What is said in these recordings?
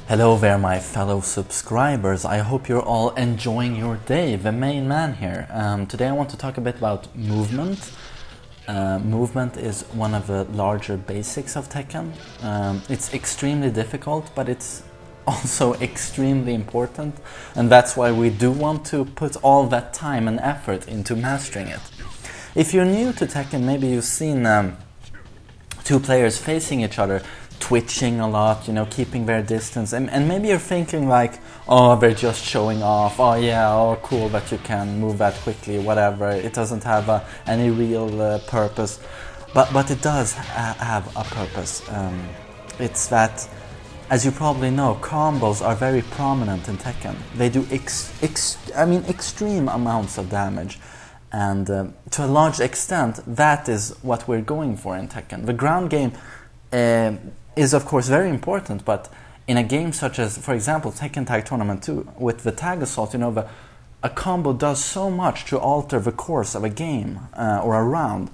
Hello there, my fellow subscribers. I hope you're all enjoying your day. The main man here. Today I want to talk a bit about movement. Movement is one of the larger basics of Tekken. It's extremely difficult, but it's also extremely important, and that's why we do want to put all that time and effort into mastering it. If you're new to Tekken, maybe you've seen two players facing each other, twitching a lot, keeping their distance, and maybe you're thinking like, oh, they're just showing off, oh yeah, oh cool that you can move that quickly, whatever, it doesn't have any real purpose, but it does have a purpose. It's that, as you probably know, combos are very prominent in Tekken. They do extreme amounts of damage, and to a large extent that is what we're going for in Tekken. The ground game is of course very important, but in a game such as, for example, Tekken Tag Tournament 2, with the Tag Assault, a combo does so much to alter the course of a game or a round.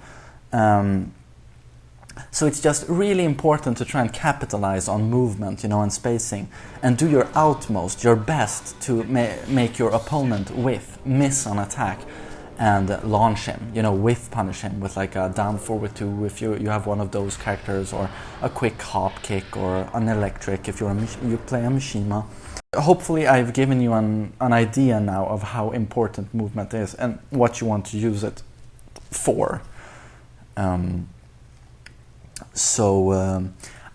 So it's just really important to try and capitalize on movement, and spacing, and do your utmost, your best to make your opponent miss on attack, and launch him, whiff punish him with like a down forward 2 if you have one of those characters, or a quick hop kick, or an electric if you play a Mishima. Hopefully I've given you an idea now of how important movement is and what you want to use it for. I'm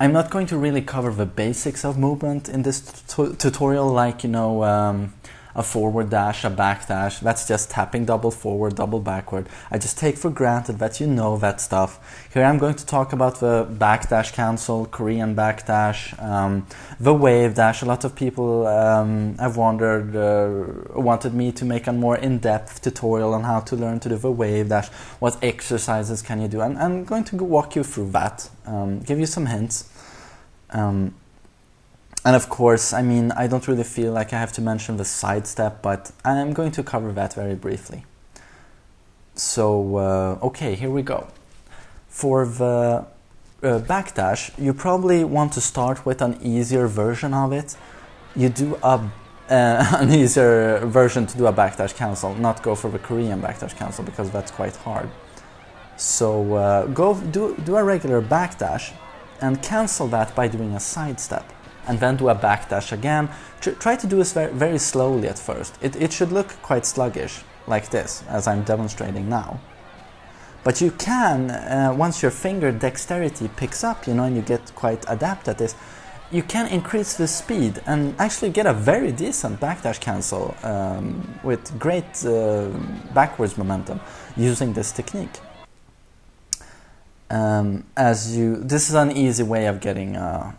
not going to really cover the basics of movement in this tutorial, like a forward dash, a back dash. That's just tapping double forward, double backward. I just take for granted that you know that stuff. Here I'm going to talk about the back dash cancel, Korean back dash, the wave dash. A lot of people have wanted me to make a more in-depth tutorial on how to learn to do the wave dash. What exercises can you do? And I'm going to walk you through that, give you some hints. And of course, I don't really feel like I have to mention the sidestep, but I'm going to cover that very briefly. So, okay, here we go. For the backdash, you probably want to start with an easier version of it. You do an easier version to do a backdash cancel, not go for the Korean backdash cancel, because that's quite hard. So do a regular backdash and cancel that by doing a sidestep, and then do a backdash again. Try to do this very slowly at first. It should look quite sluggish, like this, as I'm demonstrating now. But you can, once your finger dexterity picks up, and you get quite adept at this, you can increase the speed and actually get a very decent backdash cancel with great backwards momentum using this technique. This is an easy way of getting a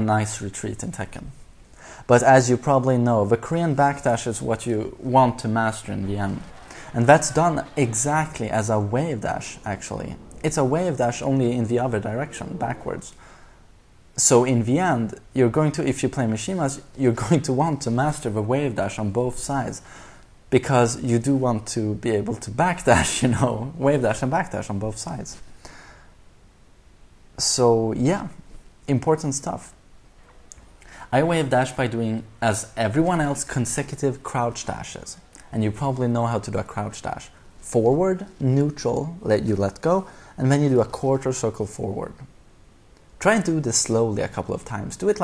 nice retreat in Tekken. But as you probably know, the Korean backdash is what you want to master in the end. And that's done exactly as a wave dash, actually. It's a wave dash only in the other direction, backwards. So in the end, if you play Mishimas, you're going to want to master the wave dash on both sides, because you do want to be able to backdash, wave dash and backdash on both sides. So yeah, important stuff. I wave dash by doing, as everyone else, consecutive crouch dashes. And you probably know how to do a crouch dash. Forward, neutral, you let go, and then you do a quarter circle forward. Try and do this slowly a couple of times. Do it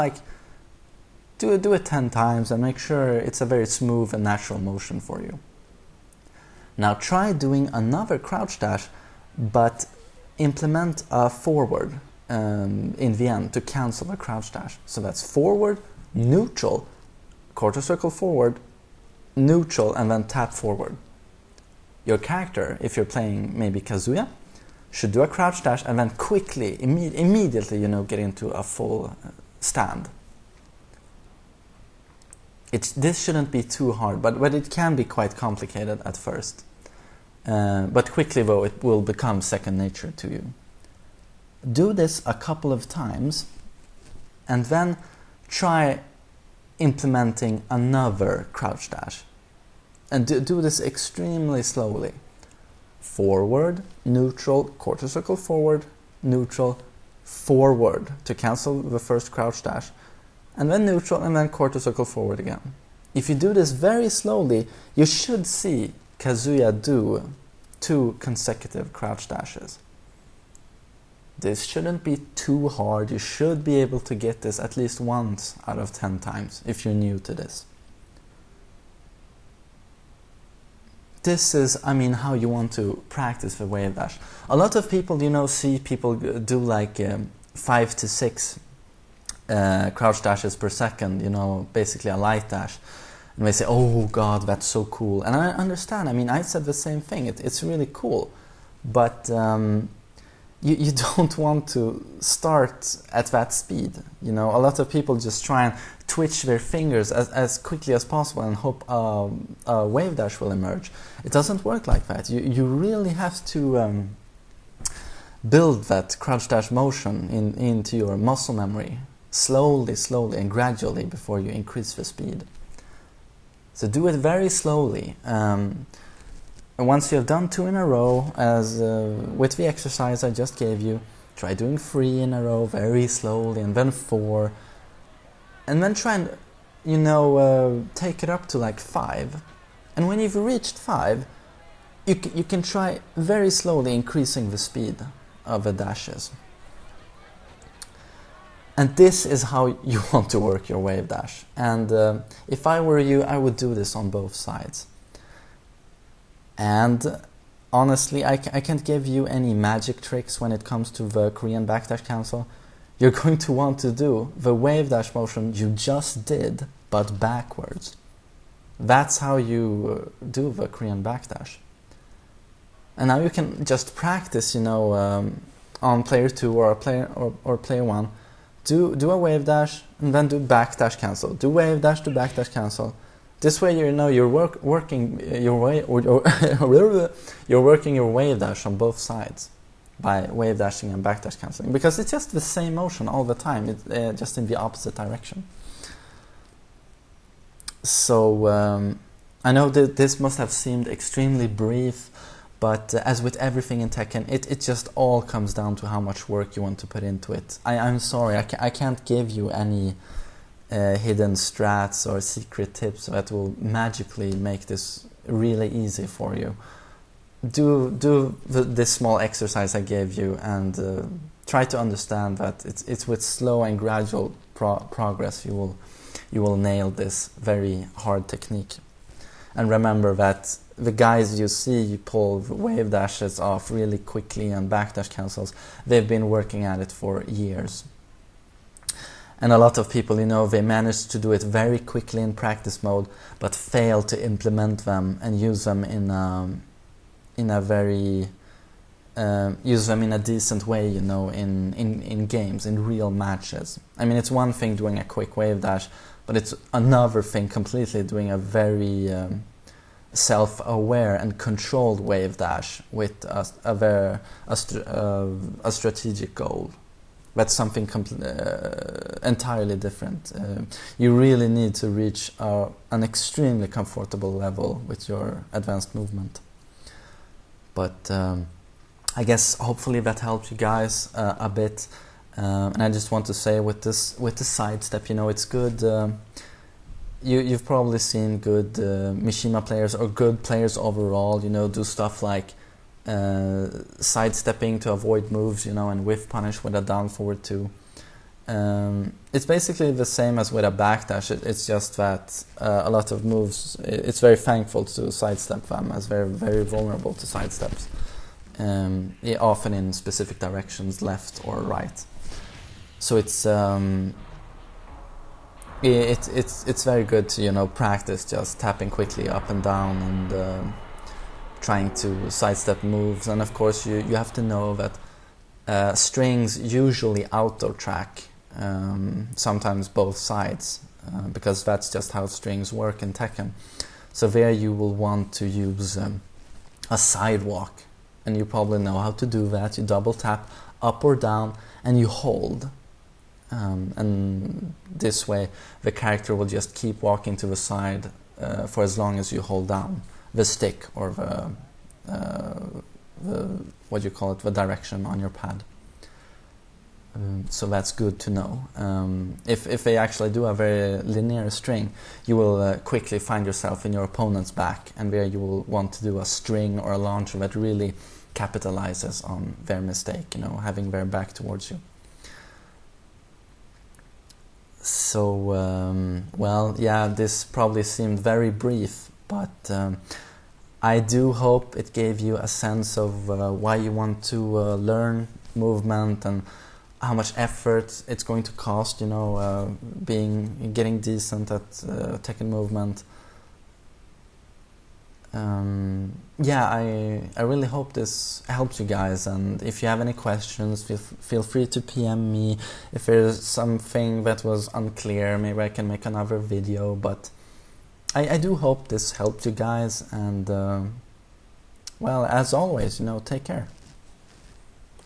do it 10 times and make sure it's a very smooth and natural motion for you. Now try doing another crouch dash, but implement a forward in the end to cancel the crouch dash. So that's forward, neutral, quarter circle forward, neutral, and then tap forward. Your character, if you're playing maybe Kazuya, should do a crouch dash and then quickly, immediately, get into a full stand. This shouldn't be too hard, but it can be quite complicated at first. But quickly, though, it will become second nature to you. Do this a couple of times, and then try implementing another crouch dash. And do this extremely slowly. Forward, neutral, quarter circle forward, neutral, forward to cancel the first crouch dash, and then neutral, and then quarter circle forward again. If you do this very slowly, you should see Kazuya do 2 consecutive crouch dashes. This shouldn't be too hard. You should be able to get this at least once out of 10 times if you're new to this. This is, I mean, how you want to practice the wave dash. A lot of people, you know, see people do like 5 to 6 crouch dashes per second, you know, basically a light dash. And they say, oh God, that's so cool. And I understand. I mean, I said the same thing. It's really cool. But you don't want to start at that speed. You know, a lot of people just try and twitch their fingers as quickly as possible and hope a wave dash will emerge. It doesn't work like that. You really have to build that crouch dash motion into your muscle memory slowly and gradually before you increase the speed. So do it very slowly. And once you have done 2 in a row, as with the exercise I just gave you, try doing 3 in a row very slowly, and then 4. And then try and, you know, take it up to like 5. And when you've reached 5, you can try very slowly increasing the speed of the dashes. And this is how you want to work your wave dash. And if I were you, I would do this on both sides. And honestly, I can't give you any magic tricks when it comes to the Korean backdash cancel. You're going to want to do the wave dash motion you just did, but backwards. That's how you do the Korean backdash. And now you can just practice, you know, on player 2 or player 1. Do a wave dash and then do backdash cancel. Do wave dash, do backdash cancel. This way, you know, you're working your way, you're working your wave dash on both sides by wave dashing and backdash canceling, because it's just the same motion all the time. It's just in the opposite direction. So I know that this must have seemed extremely brief, but as with everything in Tekken, it just all comes down to how much work you want to put into it. I'm sorry, I can't give you any hidden strats or secret tips that will magically make this really easy for you. Do this small exercise I gave you, and try to understand that it's with slow and gradual progress you will nail this very hard technique. And remember that the guys you see pull wave dashes off really quickly and backdash cancels, they've been working at it for years. And a lot of people, you know, they manage to do it very quickly in practice mode, but fail to implement them and use them in a very use them in a decent way, you know, in games, in real matches. I mean, it's one thing doing a quick wave dash, but it's another thing completely doing a very self-aware and controlled wave dash with a strategic goal. That's something entirely different. You really need to reach an extremely comfortable level with your advanced movement. But I guess hopefully that helped you guys a bit. And I just want to say with the sidestep, you know, it's good. You've probably seen good Mishima players or good players overall, you know, do stuff like sidestepping to avoid moves, you know, and whiff punish with a down forward 2. It's basically the same as with a backdash. It's just that a lot of moves, it's very thankful to sidestep them, as very, very vulnerable to sidesteps. Often in specific directions, left or right. So it's very good to, you know, practice just tapping quickly up and down and trying to sidestep moves. And of course you have to know that strings usually auto track sometimes both sides, because that's just how strings work in Tekken. So there you will want to use a sidewalk, and you probably know how to do that. You double tap up or down and you hold. And this way the character will just keep walking to the side for as long as you hold down the stick or the what you call it, the direction on your pad. So that's good to know. If they actually do a very linear string, you will quickly find yourself in your opponent's back, and where you will want to do a string or a launcher that really capitalizes on their mistake, you know, having their back towards you. So, well, yeah, this probably seemed very brief, but I do hope it gave you a sense of why you want to learn movement and how much effort it's going to cost, you know, getting decent at Tekken movement. Yeah, I really hope this helps you guys, and if you have any questions, feel free to PM me. If there's something that was unclear, maybe I can make another video, but I do hope this helped you guys, and well, as always, you know, take care.